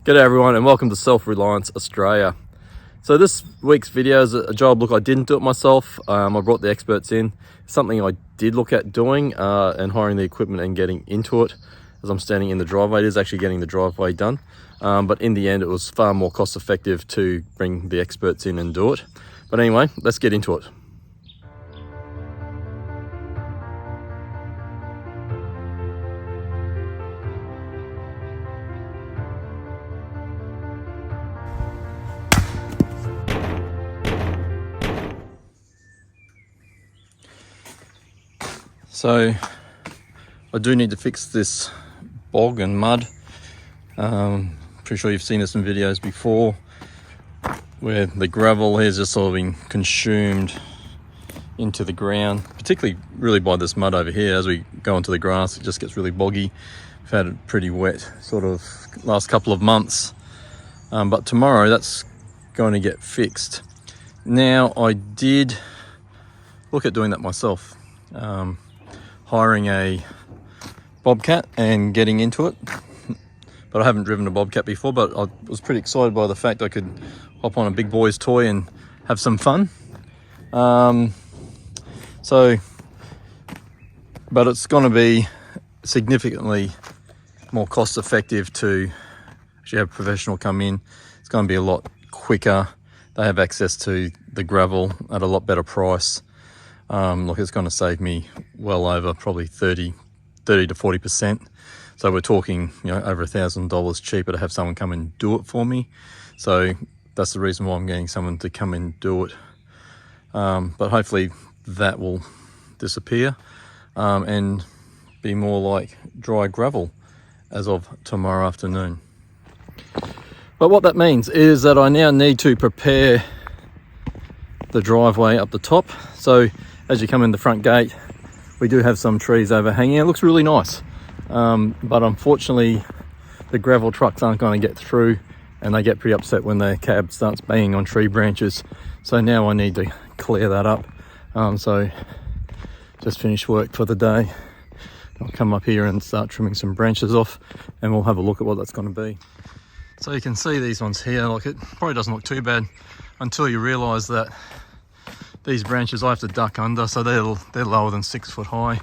G'day everyone and welcome to Self Reliance Australia. So this week's video is a job, look, I didn't do it myself. I brought the experts in. Something I did look at doing and hiring the equipment and getting into it as I'm standing in the driveway. It is actually getting the driveway done. But in the end, it was far more cost effective to bring the experts in and do it. But anyway, let's get into it. So I do need to fix this bog and mud. Pretty sure you've seen this in videos before where the gravel has just sort of been consumed into the ground, particularly really by this mud over here. As we go into the grass, it just gets really boggy. We've had it pretty wet sort of last couple of months, but tomorrow that's going to get fixed. Now I did look at doing that myself, hiring a bobcat and getting into it, but I haven't driven a bobcat before. But I was pretty excited by the fact I could hop on a big boy's toy and have some fun. But it's going to be significantly more cost effective to actually have a professional come in. It's going to be a lot quicker. They have access to the gravel at a lot better price. Look, it's going to save me well over probably 30 to 40%. So we're talking, over $1,000 cheaper to have someone come and do it for me. So that's the reason why I'm getting someone to come and do it. But hopefully that will disappear and be more like dry gravel as of tomorrow afternoon. But what that means is that I now need to prepare the driveway up the top. So as you come in the front gate, we do have some trees overhanging. It looks really nice, but unfortunately the gravel trucks aren't going to get through, and they get pretty upset when their cab starts banging on tree branches. So now I need to clear that up. So just finished work for the day. I'll come up here and start trimming some branches off, and we'll have a look at what that's going to be. So you can see these ones here, like, it probably doesn't look too bad until you realize that these branches I have to duck under, so they're lower than 6 foot high.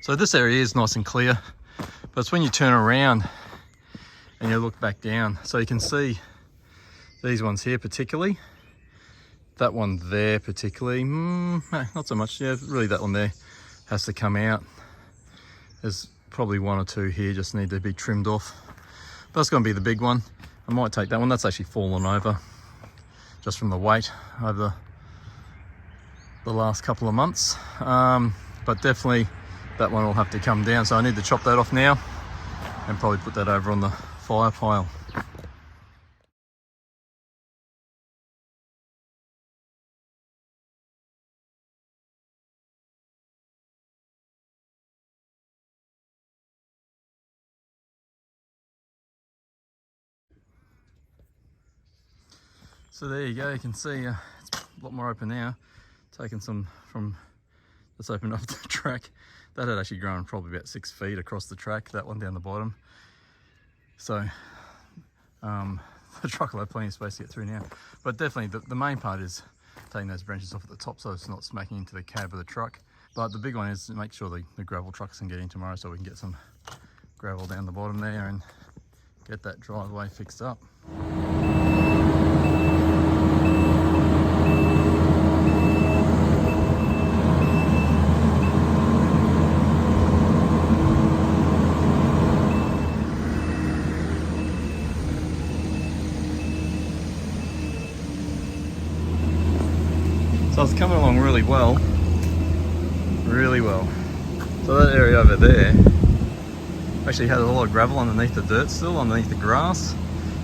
So this area is nice and clear, but it's when you turn around and you look back down. So you can see these ones here particularly, that one there particularly, not so much. Yeah, really that one there has to come out. There's probably one or two here just need to be trimmed off. But that's going to be the big one. I might take that one. That's actually fallen over just from the weight over the last couple of months. But definitely that one will have to come down. So I need to chop that off now and probably put that over on the fire pile. So there you go, you can see it's a lot more open now. Taking some from, let's open up the track. That had actually grown probably about 6 feet across the track, that one down the bottom. So the truck will have plenty of space to get through now. But definitely the main part is taking those branches off at the top so it's not smacking into the cab of the truck. But the big one is to make sure the gravel trucks can get in tomorrow so we can get some gravel down the bottom there and get that driveway fixed up. So it's coming along really well. So that area over there actually had a lot of gravel underneath the dirt still, underneath the grass.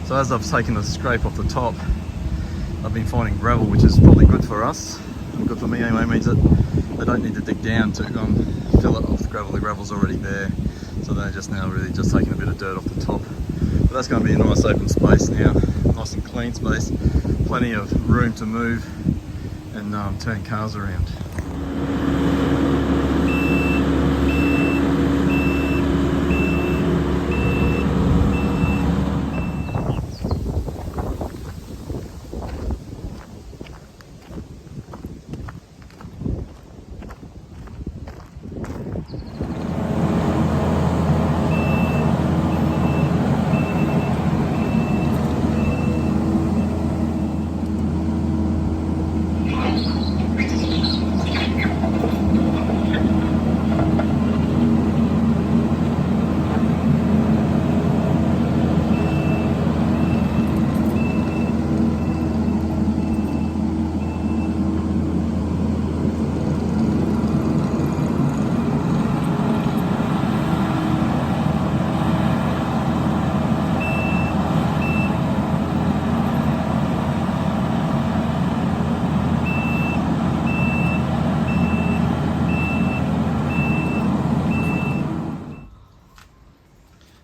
So as I've taken the scrape off the top, I've been finding gravel, which is probably good for us. Good for me anyway, means that they don't need to dig down to fill it off the gravel. The gravel's already there. So they're just now really just taking a bit of dirt off the top. But that's going to be a nice open space now. Nice and clean space. Plenty of room to move and turn cars around.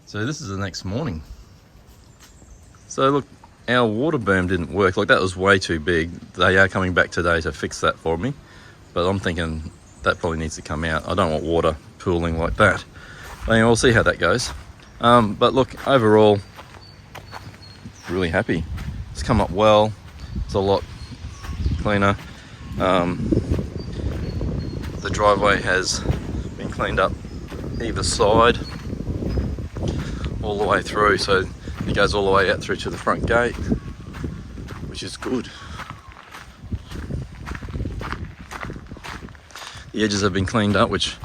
So this is the next morning. So look, our water berm didn't work. Like, that was way too big. They are coming back today to fix that for me, but I'm thinking that probably needs to come out. I don't want water pooling like that. Anyway, we'll see how that goes. But look, overall, really happy. It's come up well. It's a lot cleaner. The driveway has been cleaned up either side all the way through, so it goes all the way out through to the front gate, which is good. The edges have been cleaned up, which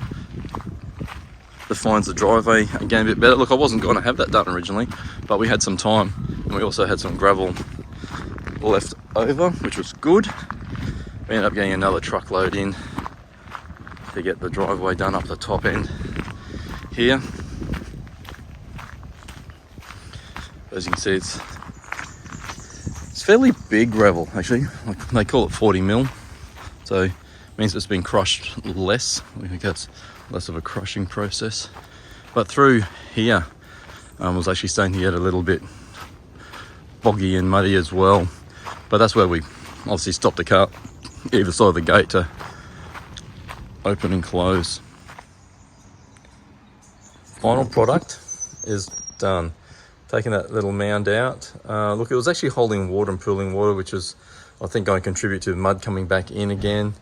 defines the driveway again a bit better. Look, I wasn't going to have that done originally, but we had some time, and we also had some gravel left over, which was good. We ended up getting another truckload in to get the driveway done up the top end here. As you can see, it's fairly big gravel actually. Like, they call it 40 mil, so it means it's been crushed less. I think that's less of a crushing process. But through here was actually starting to get a little bit boggy and muddy as well. But that's where we obviously stopped the car either side of the gate to open and close. Final product is done. Taking that little mound out. Look, it was actually holding water and pooling water, which is, I think, going to contribute to the mud coming back in again.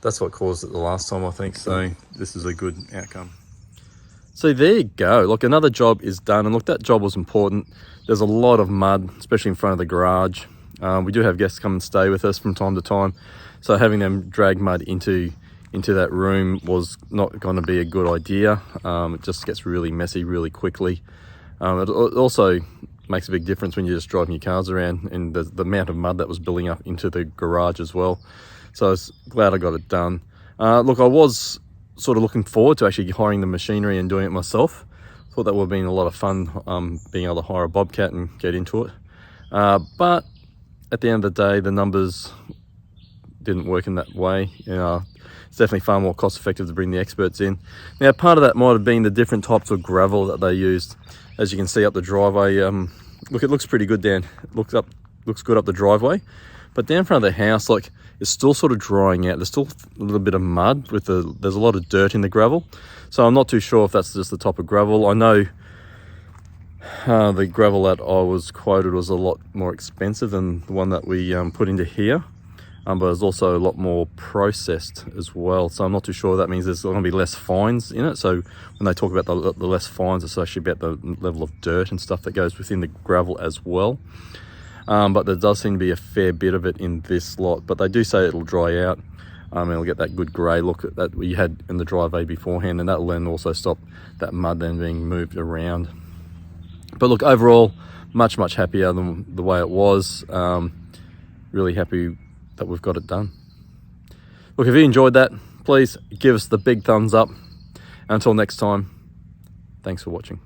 That's what caused it the last time, I think. So this is a good outcome. So there you go. Look, another job is done. And look, that job was important. There's a lot of mud, especially in front of the garage. We do have guests come and stay with us from time to time. So having them drag mud into that room was not going to be a good idea. It just gets really messy really quickly. It also makes a big difference when you're just driving your cars around, and the amount of mud that was building up into the garage as well. So I was glad I got it done. Look, I was sort of looking forward to actually hiring the machinery and doing it myself. Thought that would have been a lot of fun, being able to hire a bobcat and get into it. But at the end of the day, the numbers didn't work in that way. It's definitely far more cost effective to bring the experts in. Now, part of that might have been the different types of gravel that they used. As you can see up the driveway, look, it looks pretty good down. Looks good up the driveway, but down front of the house, like, it's still sort of drying out. There's still a little bit of mud there's a lot of dirt in the gravel. So I'm not too sure if that's just the type of gravel. I know the gravel that I was quoted was a lot more expensive than the one that we put into here. But it's also a lot more processed as well. So I'm not too sure. That means there's going to be less fines in it. So when they talk about the less fines, it's actually about the level of dirt and stuff that goes within the gravel as well. But there does seem to be a fair bit of it in this lot. But they do say it'll dry out. And it'll get that good grey look that we had in the driveway beforehand. And that'll then also stop that mud then being moved around. But look, overall, much happier than the way it was. Really happy that we've got it done. Look, if you enjoyed that, please give us the big thumbs up. Until next time, thanks for watching.